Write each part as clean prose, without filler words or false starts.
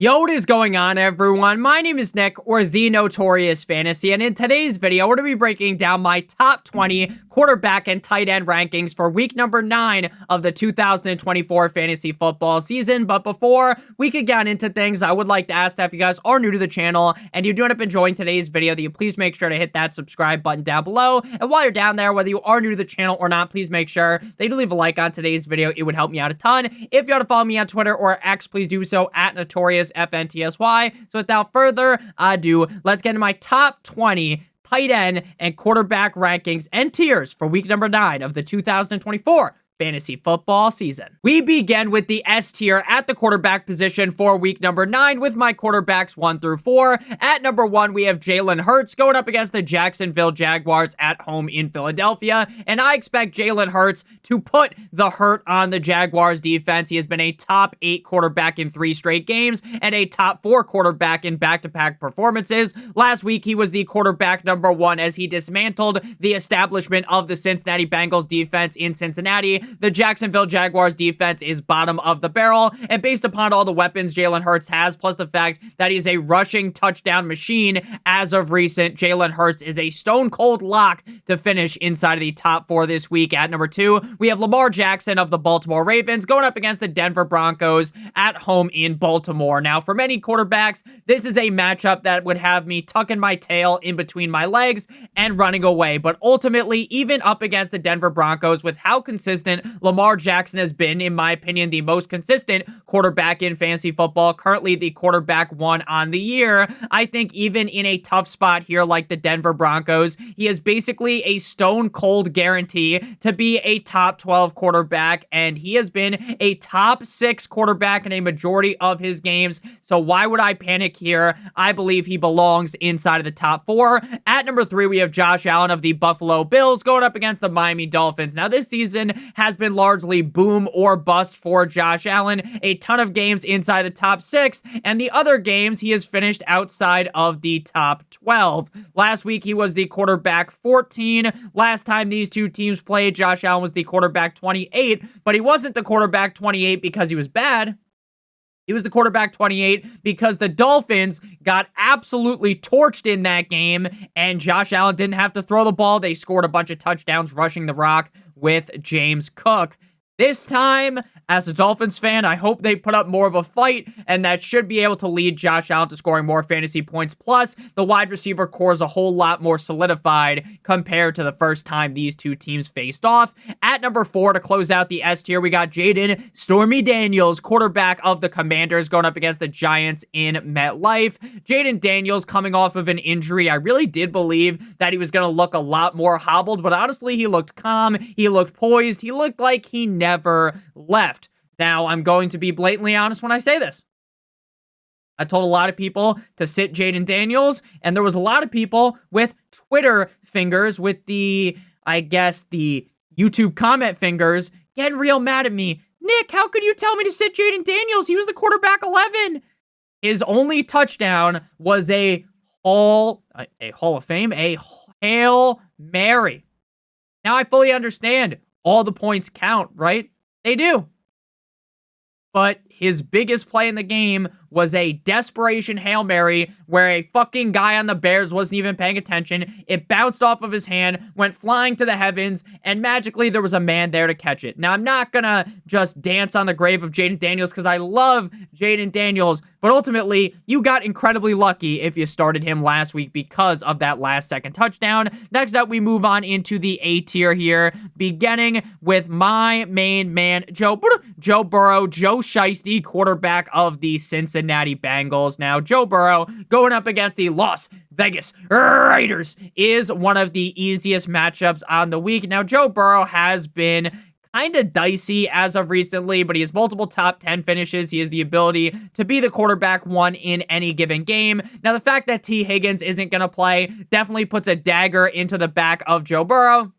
Yo, what is going on, everyone? My name is Nick, or The Notorious Fantasy, and in today's video, we're going to be breaking down my top 20 quarterback and tight end rankings for week number 9 of the 2024 fantasy football season. But before we could get into things, I would like to ask that if you guys are new to the channel and you do end up enjoying today's video, that you please make sure to hit that subscribe button down below. And while you're down there, whether you are new to the channel or not, please make sure that you leave a like on today's video. It would help me out a ton. If you want to follow me on Twitter or X, please do so at Notorious FNTSY. So without further ado, let's get into my top 20 tight end and quarterback rankings and tiers for week number 9 of the 2024 fantasy football season. We begin with the S tier at the quarterback position for week number 9 with my quarterbacks 1 through 4. At number 1, we have Jalen Hurts going up against the Jacksonville Jaguars at home in Philadelphia, and I expect Jalen Hurts to put the hurt on the Jaguars defense. He has been a top 8 quarterback in 3 straight games and a top 4 quarterback in back-to-back performances. Last week, he was the quarterback number 1 as he dismantled the establishment of the Cincinnati Bengals defense in Cincinnati. The Jacksonville Jaguars defense is bottom of the barrel, and based upon all the weapons Jalen Hurts has, plus the fact that he's a rushing touchdown machine as of recent, Jalen Hurts is a stone-cold lock to finish inside of the top 4 this week. At number 2, we have Lamar Jackson of the Baltimore Ravens going up against the Denver Broncos at home in Baltimore. Now, for many quarterbacks, this is a matchup that would have me tucking my tail in between my legs and running away, but ultimately, even up against the Denver Broncos, with how consistent Lamar Jackson has been, in my opinion, the most consistent quarterback in fantasy football, currently the quarterback 1 on the year, I think even in a tough spot here like the Denver Broncos, he is basically a stone cold guarantee to be a top 12 quarterback, and he has been a top 6 quarterback in a majority of his games, so why would I panic here? I believe he belongs inside of the top 4. At number 3, we have Josh Allen of the Buffalo Bills going up against the Miami Dolphins. Now, this season has been largely boom or bust for Josh Allen. A ton of games inside the top 6, and the other games he has finished outside of the top 12. Last week, he was the quarterback 14. Last time these two teams played, Josh Allen was the quarterback 28, but he wasn't the quarterback 28 because he was bad. He was the quarterback 28 because the Dolphins got absolutely torched in that game, and Josh Allen didn't have to throw the ball. They scored a bunch of touchdowns rushing the rock with James Cook. This time, as a Dolphins fan, I hope they put up more of a fight, and that should be able to lead Josh Allen to scoring more fantasy points. Plus, the wide receiver core is a whole lot more solidified compared to the first time these two teams faced off. At number 4, to close out the S tier, we got Jayden Stormy Daniels, quarterback of the Commanders, going up against the Giants in MetLife. Jayden Daniels coming off of an injury. I really did believe that he was going to look a lot more hobbled, but honestly, he looked calm. He looked poised. He looked like he never left. Now, I'm going to be blatantly honest when I say this. I told a lot of people to sit Jayden Daniels, and there was a lot of people with Twitter fingers, with the YouTube comment fingers, getting real mad at me. Nick, how could you tell me to sit Jayden Daniels? He was the quarterback 11. His only touchdown was a Hall of Fame, a Hail Mary. Now, I fully understand all the points count, right? They do. But his biggest play in the game was a desperation Hail Mary where a fucking guy on the Bears wasn't even paying attention. It bounced off of his hand, went flying to the heavens, and magically there was a man there to catch it. Now, I'm not gonna just dance on the grave of Jayden Daniels because I love Jayden Daniels, but ultimately, you got incredibly lucky if you started him last week because of that last-second touchdown. Next up, we move on into the A tier here, beginning with my main man, Joe Burrow, Joe Shiesty, quarterback of the Cincinnati Bengals. Now, Joe Burrow going up against the Las Vegas Raiders is one of the easiest matchups on the week. Now, Joe Burrow has been kind of dicey as of recently, but he has multiple top 10 finishes. He has the ability to be the quarterback 1 in any given game. Now, the fact that T. Higgins isn't going to play definitely puts a dagger into the back of Joe Burrow.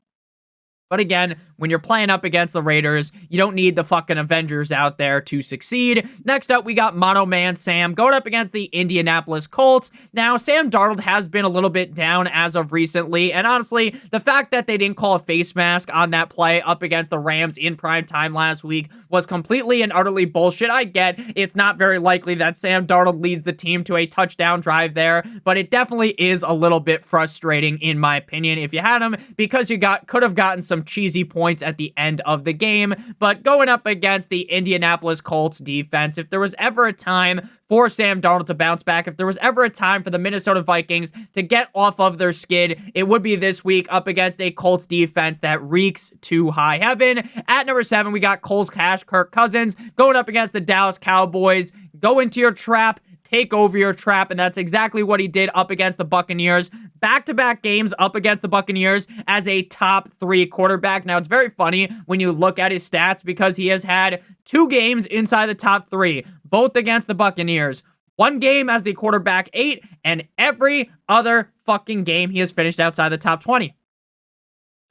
But again, when you're playing up against the Raiders, you don't need the fucking Avengers out there to succeed. Next up, we got Mono Man Sam going up against the Indianapolis Colts. Now, Sam Darnold has been a little bit down as of recently, and honestly, the fact that they didn't call a face mask on that play up against the Rams in prime time last week was completely and utterly bullshit. I get it's not very likely that Sam Darnold leads the team to a touchdown drive there, but it definitely is a little bit frustrating in my opinion if you had him, because you could have gotten some cheesy points at the end of the game. But going up against the Indianapolis Colts defense, if there was ever a time for Sam Darnold to bounce back, if there was ever a time for the Minnesota Vikings to get off of their skid, it would be this week up against a Colts defense that reeks to high heaven. At number 7, we got Cole's Cash, Kirk Cousins, going up against the Dallas Cowboys. Go into your trap, take over your trap, and that's exactly what he did up against the Buccaneers. Back-to-back games up against the Buccaneers as a top 3 quarterback. Now, it's very funny when you look at his stats because he has had 2 games inside the top 3, both against the Buccaneers. 1 game as the quarterback 8, and every other fucking game he has finished outside the top 20.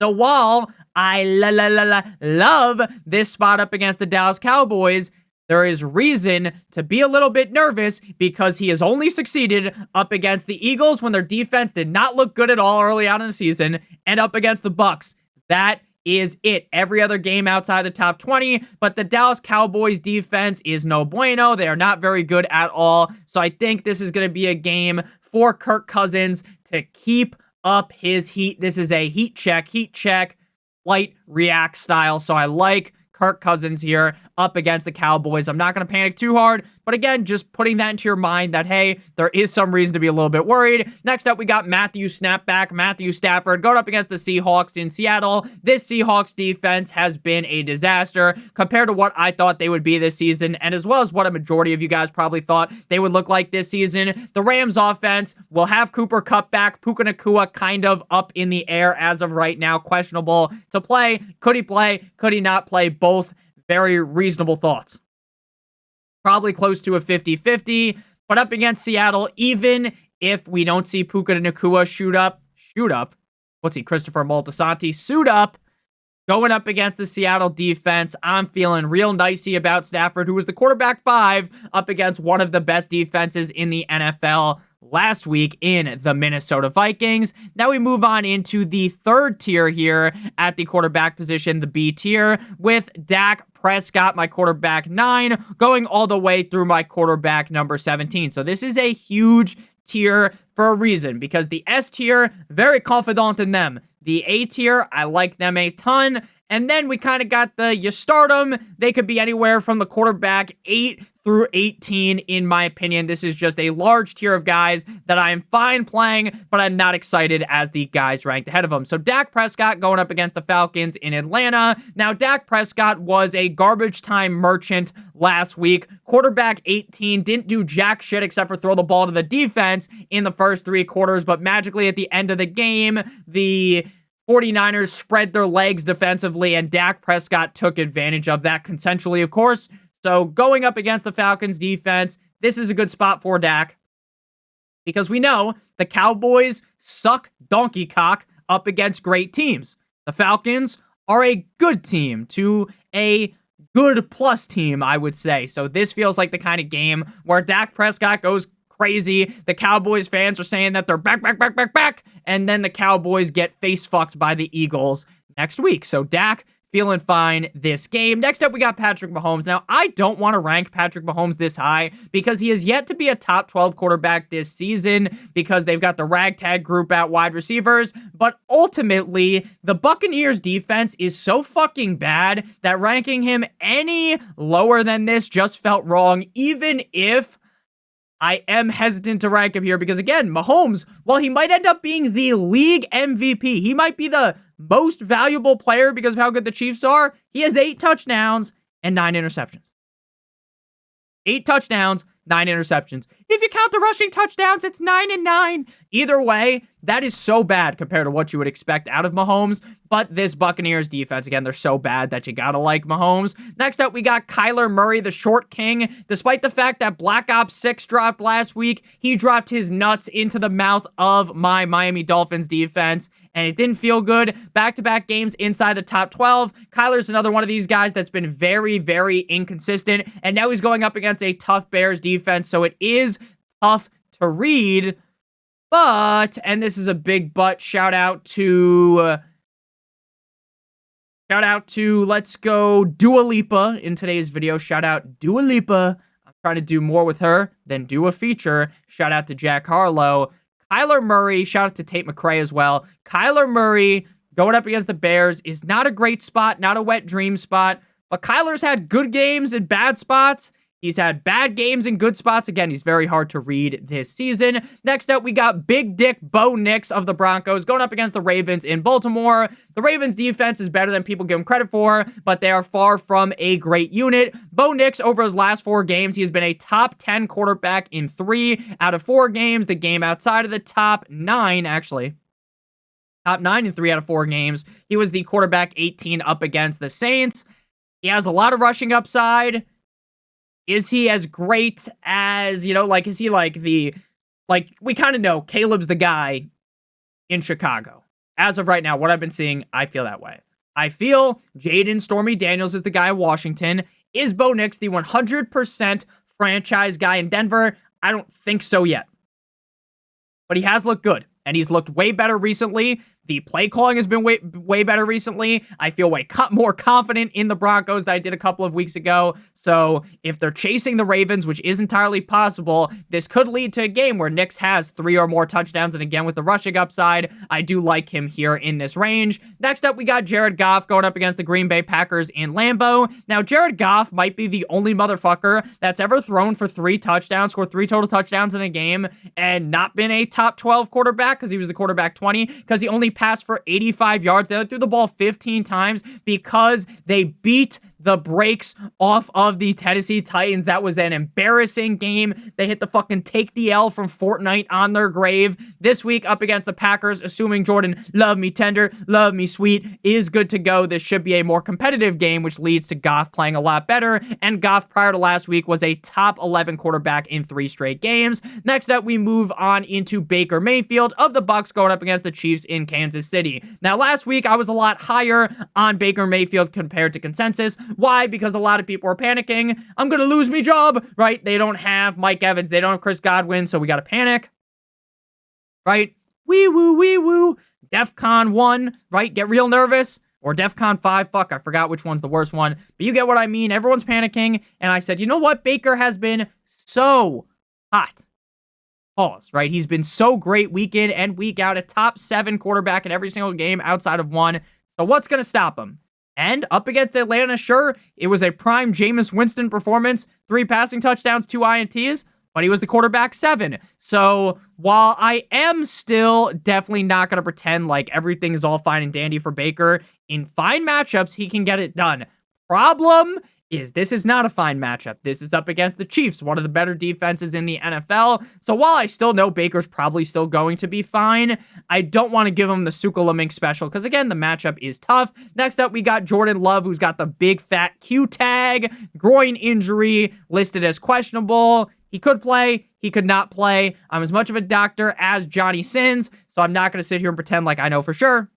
So while I love this spot up against the Dallas Cowboys, there is reason to be a little bit nervous because he has only succeeded up against the Eagles when their defense did not look good at all early on in the season, and up against the Bucs. That is it. Every other game outside the top 20, but the Dallas Cowboys defense is no bueno. They are not very good at all. So I think this is going to be a game for Kirk Cousins to keep up his heat. This is a heat check, light react style. So I like Kirk Cousins here up against the Cowboys. I'm not going to panic too hard, but again, just putting that into your mind that, hey, there is some reason to be a little bit worried. Next up, we got Matthew Stafford going up against the Seahawks in Seattle. This Seahawks defense has been a disaster compared to what I thought they would be this season, and as well as what a majority of you guys probably thought they would look like this season. The Rams offense will have Cooper Kupp back. Puka Nacua kind of up in the air as of right now, questionable to play. Could he play? Could he not play? Both very reasonable thoughts. Probably close to a 50-50, but up against Seattle, even if we don't see Puka Nacua shoot up, what's he, Christopher Moltisanti, suit up, going up against the Seattle defense, I'm feeling real nicey about Stafford, who was the quarterback 5 up against one of the best defenses in the NFL last week in the Minnesota Vikings. Now we move on into the 3rd tier here at the quarterback position, the B tier, with Dak Prescott, my quarterback 9, going all the way through my quarterback number 17. So this is a huge tier for a reason, because the S tier, very confident in them. The A tier, I like them a ton. And then we kind of got you start them. They could be anywhere from the quarterback 8 through 18, in my opinion. This is just a large tier of guys that I am fine playing, but I'm not excited as the guys ranked ahead of them. So Dak Prescott going up against the Falcons in Atlanta. Now, Dak Prescott was a garbage time merchant last week. Quarterback 18 didn't do jack shit except for throw the ball to the defense in the first 3 quarters, but magically at the end of the game, the 49ers spread their legs defensively, and Dak Prescott took advantage of that, consensually, of course. So going up against the Falcons defense, this is a good spot for Dak, because we know the Cowboys suck donkey cock up against great teams. The Falcons are a good team to a good plus team, I would say. So this feels like the kind of game where Dak Prescott goes crazy. The Cowboys fans are saying that they're back, and then the Cowboys get face fucked by the Eagles next week. So Dak feeling fine this game. Next up, we got Patrick Mahomes. Now, I don't want to rank Patrick Mahomes this high because he has yet to be a top 12 quarterback this season because they've got the ragtag group at wide receivers. But ultimately, the Buccaneers defense is so fucking bad that ranking him any lower than this just felt wrong, even if I am hesitant to rank him here because, again, Mahomes, while he might end up being the league MVP, he might be the most valuable player because of how good the Chiefs are. He has 8 touchdowns and 9 interceptions. 8 touchdowns, 9 interceptions. If you count the rushing touchdowns, it's 9 and 9. Either way, that is so bad compared to what you would expect out of Mahomes. But this Buccaneers defense, again, they're so bad that you gotta like Mahomes. Next up, we got Kyler Murray, the short king. Despite the fact that Black Ops 6 dropped last week, he dropped his nuts into the mouth of my Miami Dolphins defense, and it didn't feel good. Back-to-back games inside the top 12. Kyler's another one of these guys that's been very, very inconsistent, and now he's going up against a tough Bears defense, so it is tough to read. But, and this is a big but, shout out to, let's go, Dua Lipa in today's video. Shout out Dua Lipa. I'm trying to do more with her than do a feature. Shout out to Jack Harlow. Kyler Murray, shout out to Tate McRae as well. Kyler Murray going up against the Bears is not a great spot, not a wet dream spot, but Kyler's had good games and bad spots. He's had bad games and good spots. Again, he's very hard to read this season. Next up, we got Big Dick Bo Nix of the Broncos going up against the Ravens in Baltimore. The Ravens defense is better than people give him credit for, but they are far from a great unit. Bo Nix, over his last 4 games, he has been a top 10 quarterback in 3 out of 4 games. The game outside of the top 9, actually. Top 9 in 3 out of 4 games. He was the quarterback 18 up against the Saints. He has a lot of rushing upside. Is he as great as, is he we kind of know Caleb's the guy in Chicago. As of right now, what I've been seeing, I feel that way. I feel Jaden Stormy Daniels is the guy in Washington. Is Bo Nix the 100% franchise guy in Denver? I don't think so yet. But he has looked good, and he's looked way better recently. The play calling has been way better recently. I feel way more confident in the Broncos than I did a couple of weeks ago. So if they're chasing the Ravens, which is entirely possible, this could lead to a game where Nix has 3 or more touchdowns. And again, with the rushing upside, I do like him here in this range. Next up, we got Jared Goff going up against the Green Bay Packers in Lambeau. Now, Jared Goff might be the only motherfucker that's ever thrown for 3 touchdowns, scored 3 total touchdowns in a game, and not been a top 12 quarterback because he was the quarterback 20, because he only passed for 85 yards. They threw the ball 15 times because they beat the brakes off of the Tennessee Titans. That was an embarrassing game. They hit the fucking take the L from Fortnite on their grave. This week up against the Packers, assuming Jordan Love Me Tender, Love Me Sweet is good to go. This should be a more competitive game, which leads to Goff playing a lot better. And Goff prior to last week was a top 11 quarterback in 3 straight games. Next up, we move on into Baker Mayfield of the Bucs going up against the Chiefs in Kansas City. Now, last week I was a lot higher on Baker Mayfield compared to consensus. Why? Because a lot of people are panicking. I'm going to lose my job, right? They don't have Mike Evans. They don't have Chris Godwin, so we got to panic, right? Wee woo, wee woo. DEFCON 1, right? Get real nervous. Or DEFCON 5. Fuck, I forgot which one's the worst one. But you get what I mean. Everyone's panicking. And I said, you know what? Baker has been so hot. Pause, right? He's been so great week in and week out. A top 7 quarterback in every single game outside of 1. So what's going to stop him? And up against Atlanta, sure, it was a prime Jameis Winston performance. 3 passing touchdowns, 2 INTs, but he was the quarterback 7. So while I am still definitely not going to pretend like everything is all fine and dandy for Baker, in fine matchups, he can get it done. Problem is this is not a fine matchup. This is up against the Chiefs, one of the better defenses in the NFL. So while I still know Baker's probably still going to be fine, I don't want to give him the Sukalamink special because, again, the matchup is tough. Next up, we got Jordan Love, who's got the big fat Q tag, groin injury, listed as questionable. He could play. He could not play. I'm as much of a doctor as Johnny Sins, so I'm not going to sit here and pretend like I know for sure.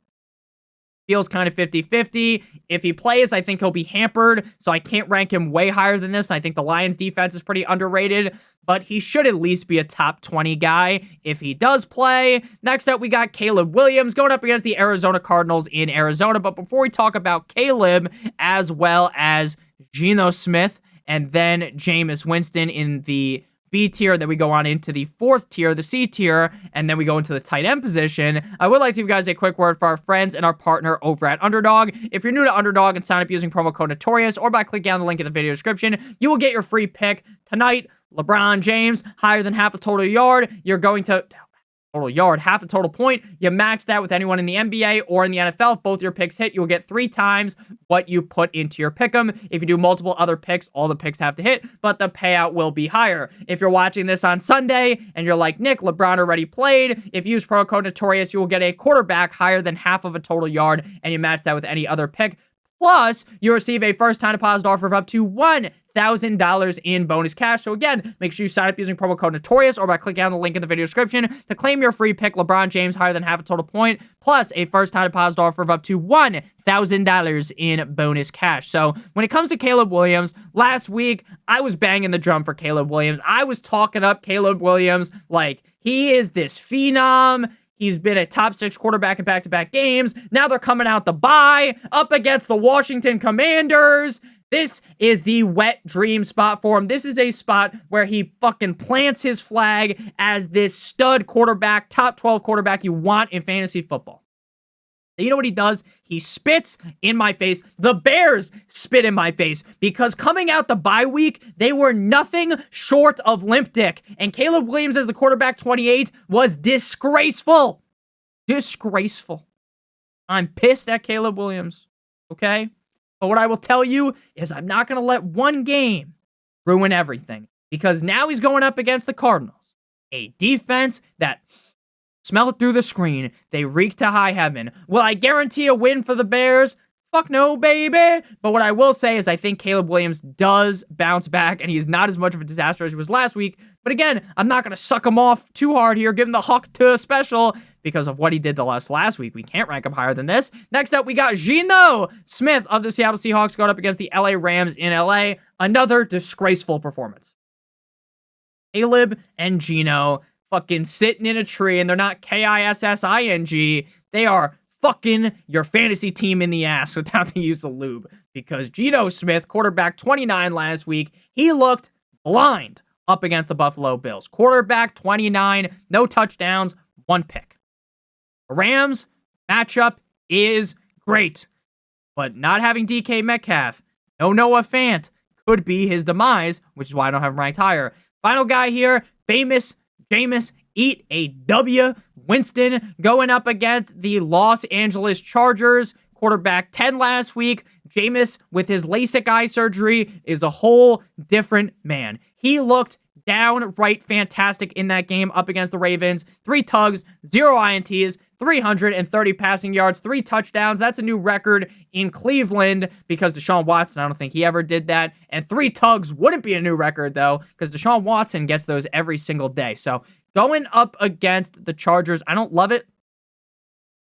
Feels kind of 50-50. If he plays, I think he'll be hampered, so I can't rank him way higher than this. I think the Lions defense is pretty underrated, but he should at least be a top 20 guy if he does play. Next up, we got Caleb Williams going up against the Arizona Cardinals in Arizona. But before we talk about Caleb, as well as Geno Smith and then Jameis Winston in the B tier, then we go on into the 4th tier, the C tier, and then we go into the tight end position. I would like to give you guys a quick word for our friends and our partner over at Underdog. If you're new to Underdog and sign up using promo code Notorious or by clicking on the link in the video description, you will get your free pick tonight. LeBron James, higher than half a total yard. You're going to total yard, half a total point. You match that with anyone in the NBA or in the NFL. If both your picks hit, you'll get 3 times what you put into your pick'em. If you do multiple other picks, all the picks have to hit, but the payout will be higher. If you're watching this on Sunday and you're like, Nick, LeBron already played, if you use promo code Notorious, you will get a quarterback higher than half of a total yard, and you match that with any other pick. Plus, you receive a first-time deposit offer of up to $1,000 in bonus cash. So again, make sure you sign up using promo code Notorious or by clicking on the link in the video description to claim your free pick LeBron James higher than half a total point, plus a first-time deposit offer of up to $1,000 in bonus cash. So when it comes to Caleb Williams, last week, I was banging the drum for Caleb Williams. I was talking up Caleb Williams like he is this phenom. He's been a top 6 quarterback in back-to-back games. Now they're coming out the bye up against the Washington Commanders. This is the wet dream spot for him. This is a spot where he fucking plants his flag as this stud quarterback, top 12 quarterback you want in fantasy football. You know what he does? He spits in my face. The Bears spit in my face because coming out the bye week, they were nothing short of limp dick. And Caleb Williams as the quarterback 28 was disgraceful. Disgraceful. I'm pissed at Caleb Williams, okay? But what I will tell you is I'm not going to let one game ruin everything because now he's going up against the Cardinals, a defense that... smell it through the screen. They reek to high heaven. Will I guarantee a win for the Bears? Fuck no, baby. But what I will say is I think Caleb Williams does bounce back, and he's not as much of a disaster as he was last week. But again, I'm not going to suck him off too hard here, give him the Huck to special because of what he did to us last week. We can't rank him higher than this. Next up, we got Geno Smith of the Seattle Seahawks going up against the LA Rams in LA. Another disgraceful performance. Caleb and Geno fucking sitting in a tree, and they're not KISSING. They are fucking your fantasy team in the ass without the use of lube. Because Geno Smith, quarterback 29 last week, he looked blind up against the Buffalo Bills. Quarterback 29, no touchdowns, 1 pick. The Rams matchup is great, but not having DK Metcalf, no Noah Fant, could be his demise, which is why I don't have him ranked higher. Final guy here, famous Jameis, eat a W. Winston going up against the Los Angeles Chargers. Quarterback 10 last week. Jameis, with his LASIK eye surgery, is a whole different man. He looked downright fantastic in that game up against the Ravens. 3 tugs, 0 INTs, 330 passing yards, 3 touchdowns. That's a new record in Cleveland because Deshaun Watson, I don't think he ever did that. And 3 tugs wouldn't be a new record, though, because Deshaun Watson gets those every single day. So going up against the Chargers, I don't love it,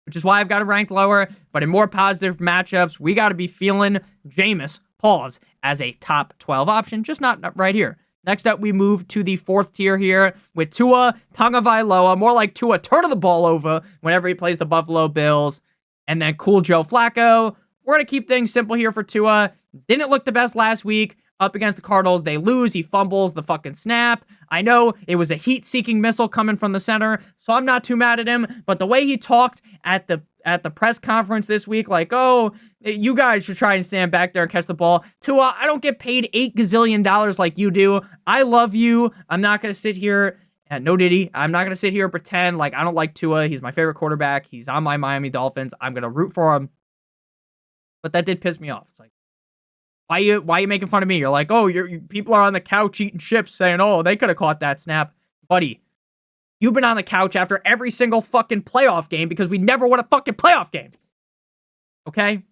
which is why I've got it ranked lower. But in more positive matchups, we got to be feeling Jameis, pause, as a top 12 option, just not right here. Next up, we move to the 4th tier here with Tua Tagovailoa, more like Tua turning the ball over whenever he plays the Buffalo Bills. And then cool Joe Flacco. We're going to keep things simple here for Tua. Didn't look the best last week up against the Cardinals. They lose. He fumbles the fucking snap. I know it was a heat-seeking missile coming from the center, so I'm not too mad at him. But the way he talked at the press conference this week, like, oh, you guys should try and stand back there and catch the ball. Tua, I don't get paid $8 gazillion like you do. I love you. I'm not going to sit here, no Diddy, I'm not going to sit here and pretend like I don't like Tua. He's my favorite quarterback. He's on my Miami Dolphins. I'm going to root for him. But that did piss me off. It's like, why are you making fun of me? You're like, oh, people are on the couch eating chips saying, oh, they could have caught that snap. Buddy, you've been on the couch after every single fucking playoff game because we never won a fucking playoff game. Okay?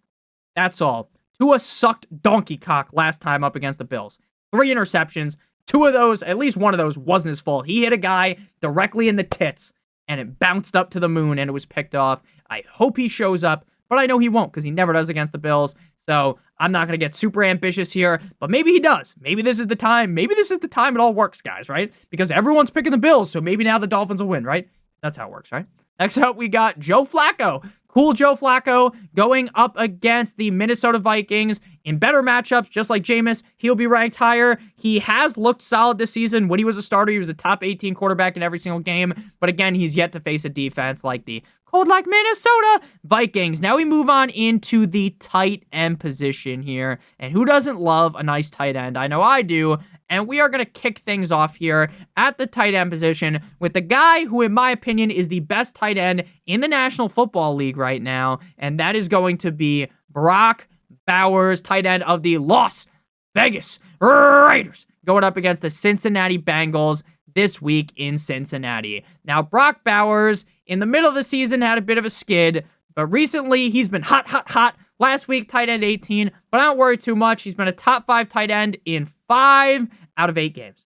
That's all. Tua sucked donkey cock last time up against the Bills. 3 interceptions. 2 of those, at least one of those, wasn't his fault. He hit a guy directly in the tits, and it bounced up to the moon, and it was picked off. I hope he shows up, but I know he won't because he never does against the Bills. So I'm not going to get super ambitious here, but maybe he does. Maybe this is the time. Maybe this is the time it all works, guys, right? Because everyone's picking the Bills, so maybe now the Dolphins will win, right? That's how it works, right? Next up, we got Joe Flacco. Cool Joe Flacco going up against the Minnesota Vikings in better matchups, just like Jameis. He'll be ranked higher. He has looked solid this season. When he was a starter, he was a top 18 quarterback in every single game. But again, he's yet to face a defense like the Cold like Minnesota Vikings. Now we move on into the tight end position here. And who doesn't love a nice tight end? I know I do. And we are going to kick things off here at the tight end position with the guy who, in my opinion, is the best tight end in the National Football League right now. And that is going to be Brock Bowers, tight end of the Las Vegas Raiders, going up against the Cincinnati Bengals this week in Cincinnati. Now, Brock Bowers, in the middle of the season, had a bit of a skid, but recently he's been hot. Last week, tight end 18, but I don't worry too much. He's been a top 5 tight end in 5 out of 8 games.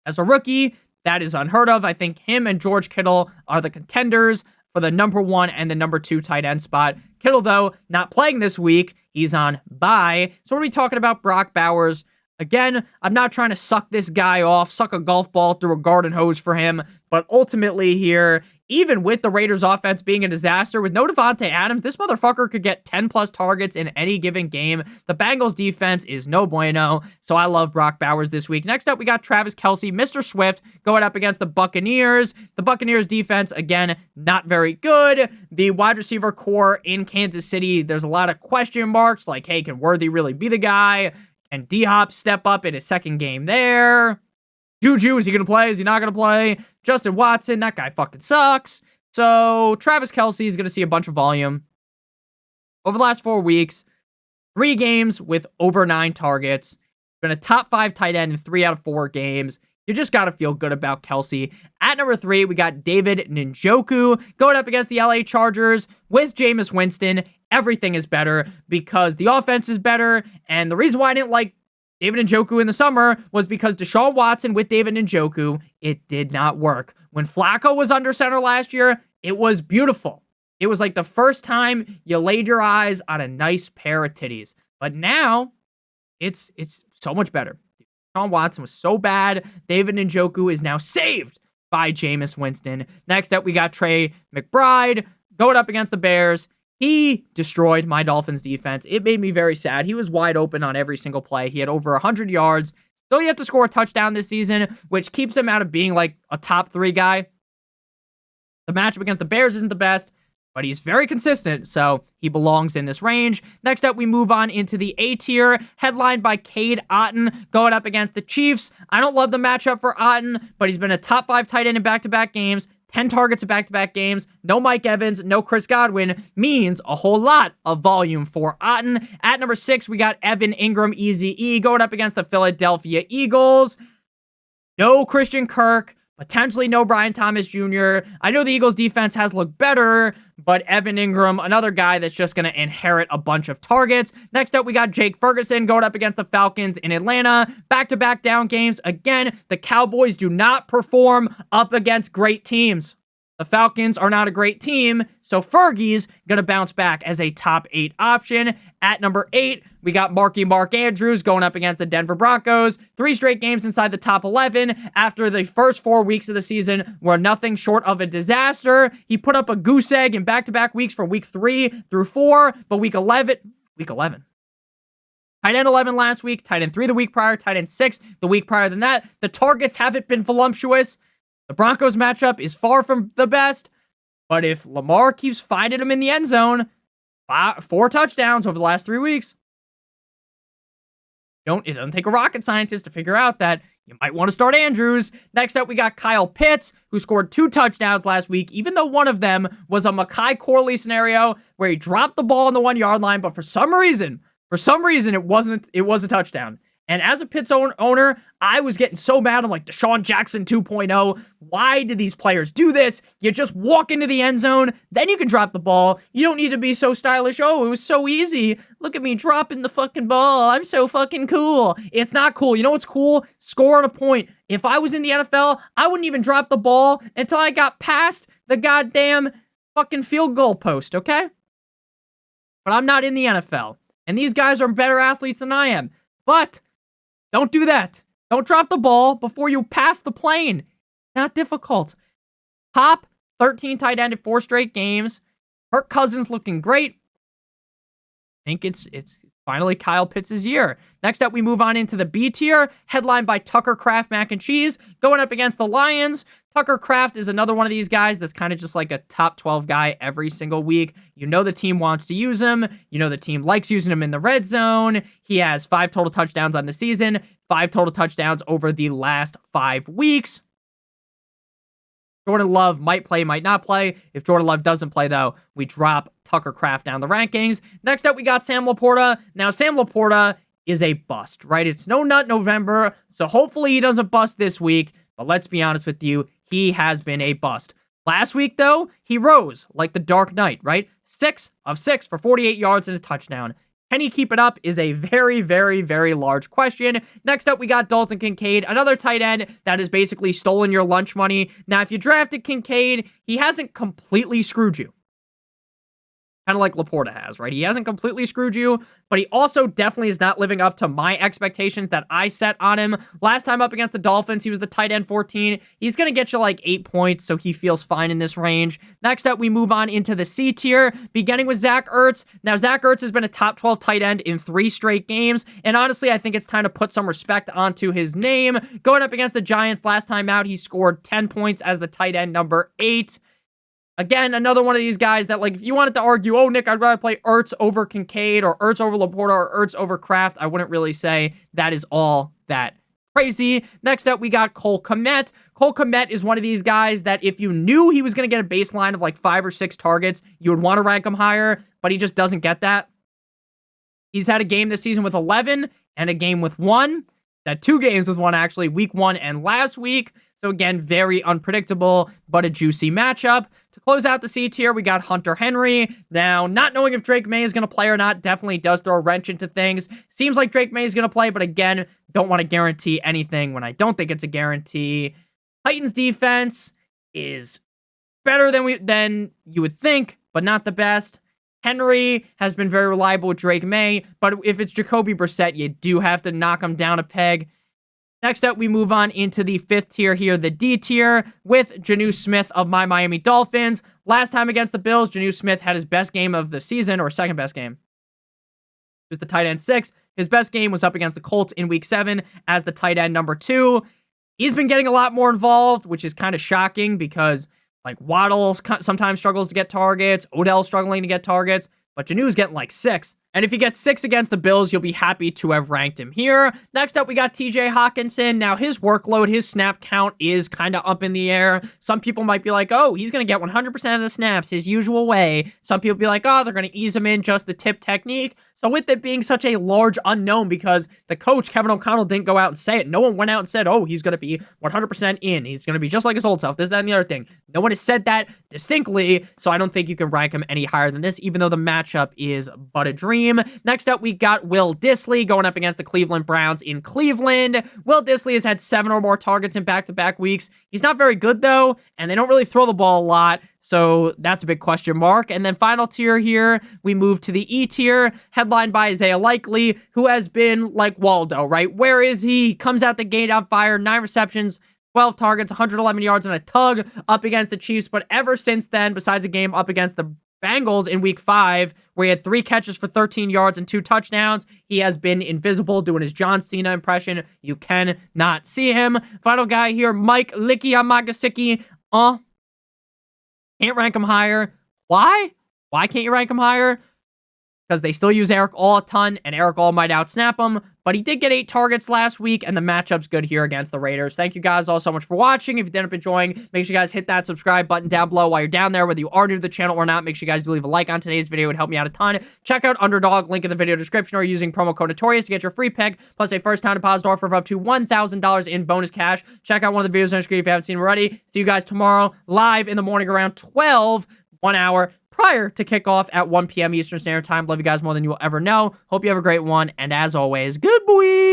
As a rookie, that is unheard of. I think him and George Kittle are the contenders for the number 1 and the number 2 tight end spot. Kittle, though, not playing this week. He's on bye. So we're talking about Brock Bowers. Again, I'm not trying to suck this guy off, suck a golf ball through a garden hose for him, but ultimately here, even with the Raiders offense being a disaster, with no Davante Adams, this motherfucker could get 10 plus targets in any given game. The Bengals defense is no bueno, so I love Brock Bowers this week. Next up, we got Travis Kelce, Mr. Swift, going up against the Buccaneers. The Buccaneers defense, again, not very good. The wide receiver core in Kansas City, there's a lot of question marks, like, hey, can Worthy really be the guy? And D-Hop step up in his second game there. Juju, is he going to play? Is he not going to play? Justin Watson, that guy fucking sucks. So Travis Kelce is going to see a bunch of volume. Over the last 4 weeks, 3 games with over 9 targets. Been a top 5 tight end in 3 out of 4 games. You just got to feel good about Kelce. At number 3, we got David Njoku going up against the LA Chargers with Jameis Winston. Everything is better because the offense is better. And the reason why I didn't like David Njoku in the summer was because Deshaun Watson with David Njoku, it did not work. When Flacco was under center last year, it was beautiful. It was like the first time you laid your eyes on a nice pair of titties. But now, it's so much better. Deshaun Watson was so bad. David Njoku is now saved by Jameis Winston. Next up, we got Trey McBride going up against the Bears. He destroyed my Dolphins defense. It made me very sad. He was wide open on every single play. He had over 100 yards. Still yet to score a touchdown this season, which keeps him out of being like a top 3 guy. The matchup against the Bears isn't the best, but he's very consistent, so he belongs in this range. Next up, we move on into the A tier, headlined by Cade Otton going up against the Chiefs. I don't love the matchup for Otton, but he's been a top 5 tight end in back-to-back games. 10 targets in back-to-back games, no Mike Evans, no Chris Godwin, means a whole lot of volume for Otton. At number 6, we got Evan Ingram, Eazy-E, going up against the Philadelphia Eagles. No Christian Kirk, potentially no Brian Thomas Jr. I know the Eagles defense has looked better, but Evan Ingram, another guy that's just going to inherit a bunch of targets. Next up, we got Jake Ferguson going up against the Falcons in Atlanta. Back-to-back down games. Again, the Cowboys do not perform up against great teams. The Falcons are not a great team, so Fergie's going to bounce back as a top 8 option. At number 8, we got Mark Andrews going up against the Denver Broncos. 3 straight games inside the top 11 after the first 4 weeks of the season were nothing short of a disaster. He put up a goose egg in back-to-back weeks for week 3 through 4, but week 11. Tight end 11 last week, tight end 3 the week prior, tight end 6 the week prior than that. The targets haven't been voluptuous. The Broncos matchup is far from the best, but if Lamar keeps finding him in the end zone, 4 touchdowns over the last 3 weeks, it doesn't take a rocket scientist to figure out that you might want to start Andrews. Next up, we got Kyle Pitts, who scored 2 touchdowns last week, even though one of them was a Makai Corley scenario where he dropped the ball on the 1-yard line, but for some reason, it was a touchdown. And as a Pitts owner, I was getting so mad. I'm like, Deshaun Jackson 2.0. Why did these players do this? You just walk into the end zone, then you can drop the ball. You don't need to be so stylish. Oh, it was so easy. Look at me dropping the fucking ball. I'm so fucking cool. It's not cool. You know what's cool? Scoring a point. If I was in the NFL, I wouldn't even drop the ball until I got past the goddamn fucking field goal post, okay? But I'm not in the NFL. And these guys are better athletes than I am. But don't do that. Don't drop the ball before you pass the plane. Not difficult. Top 13 tight end in 4 straight games. Kirk Cousins looking great. think it's finally Kyle Pitts' year. Next up, we move on into the B tier, headlined by Tucker Kraft Mac and Cheese, going up against the Lions. Tucker Kraft is another one of these guys that's kind of just like a top 12 guy every single week. You know the team wants to use him. You know the team likes using him in the red zone. He has 5 total touchdowns on the season, 5 total touchdowns over the last 5 weeks. Jordan Love might play, might not play. If Jordan Love doesn't play, though, we drop Tucker Kraft down the rankings. Next up, we got Sam Laporta. Now, Sam Laporta is a bust, right? It's no nut November, so hopefully he doesn't bust this week. But let's be honest with you, he has been a bust. Last week, though, he rose like the Dark Knight, right? 6 of 6 for 48 yards and a touchdown. Can he keep it up is a very, very, very large question. Next up, we got Dalton Kincaid, another tight end that has basically stolen your lunch money. Now, if you drafted Kincaid, he hasn't completely screwed you. Kind of like Laporta has, right? He hasn't completely screwed you, but he also definitely is not living up to my expectations that I set on him. Last time up against the Dolphins, he was the tight end 14. He's going to get you like 8 points, so he feels fine in this range. Next up, we move on into the C tier, beginning with Zach Ertz. Now, Zach Ertz has been a top 12 tight end in 3 straight games, and honestly, I think it's time to put some respect onto his name. Going up against the Giants last time out, he scored 10 points as the tight end number 8. Again, another one of these guys that, like, if you wanted to argue, oh, Nick, I'd rather play Ertz over Kincaid or Ertz over Laporta or Ertz over Kraft, I wouldn't really say that is all that crazy. Next up, we got Cole Kmet. Cole Kmet is one of these guys that if you knew he was going to get a baseline of like 5 or 6 targets, you would want to rank him higher, but he just doesn't get that. He's had a game this season with 11 and a game with 1. That 2 games with 1, actually, week 1 and last week. So again, very unpredictable, but a juicy matchup. To close out the C tier, we got Hunter Henry. Now, not knowing if Drake May is going to play or not definitely does throw a wrench into things. Seems like Drake May is going to play, but again, don't want to guarantee anything when I don't think it's a guarantee. Titans defense is better than you would think, but not the best. Henry has been very reliable with Drake May, but if it's Jacoby Brissett, you do have to knock him down a peg. Next up, we move on into the 5th tier here, the D tier, with Jonnu Smith of my Miami Dolphins. Last time against the Bills, Jonnu Smith had his best game of the season, or second best game. It was the tight end 6. His best game was up against the Colts in week 7 as the tight end number 2. He's been getting a lot more involved, which is kind of shocking because, like, Waddle sometimes struggles to get targets, Odell's struggling to get targets, but Jonnu's getting like 6. And if he gets 6 against the Bills, you'll be happy to have ranked him here. Next up, we got TJ Hawkinson. Now, his workload, his snap count is kind of up in the air. Some people might be like, oh, he's going to get 100% of the snaps his usual way. Some people be like, oh, they're going to ease him in just the tip technique. So with it being such a large unknown, because the coach, Kevin O'Connell, didn't go out and say it. No one went out and said, oh, he's going to be 100% in. He's going to be just like his old self. This, that, and the other thing. No one has said that distinctly, so I don't think you can rank him any higher than this, even though the matchup is but a dream. Next up, we got Will Dissly going up against the Cleveland Browns in Cleveland. Will Dissly has had 7 or more targets in back-to-back weeks. He's not very good, though, and they don't really throw the ball a lot, so that's a big question mark. And then final tier here, we move to the E tier, headlined by Isaiah Likely, who has been like Waldo, right? Where is he? He comes out the gate on fire, 9 receptions, 12 targets, 111 yards, and a tug up against the Chiefs. But ever since then, besides a game up against the Bengals in week 5, where he had 3 catches for 13 yards and 2 touchdowns, he has been invisible, doing his John Cena impression. You can not see him. Final guy here, Mike Likiamagasicki. Can't rank him higher. Why? Why can't you rank him higher? Because they still use Eric All a ton, and Eric All might outsnap him, but he did get 8 targets last week, and the matchup's good here against the Raiders. Thank you guys all so much for watching. If you ended up enjoying, make sure you guys hit that subscribe button down below while you're down there, whether you are new to the channel or not. Make sure you guys do leave a like on today's video. It would help me out a ton. Check out Underdog, link in the video description, or using promo code Notorious to get your free pick, plus a first-time deposit offer of up to $1,000 in bonus cash. Check out one of the videos on the screen if you haven't seen already. See you guys tomorrow, live in the morning around 12, 1 hour prior to kickoff at 1 p.m. Eastern Standard Time. Love you guys more than you will ever know. Hope you have a great one. And as always, good boy.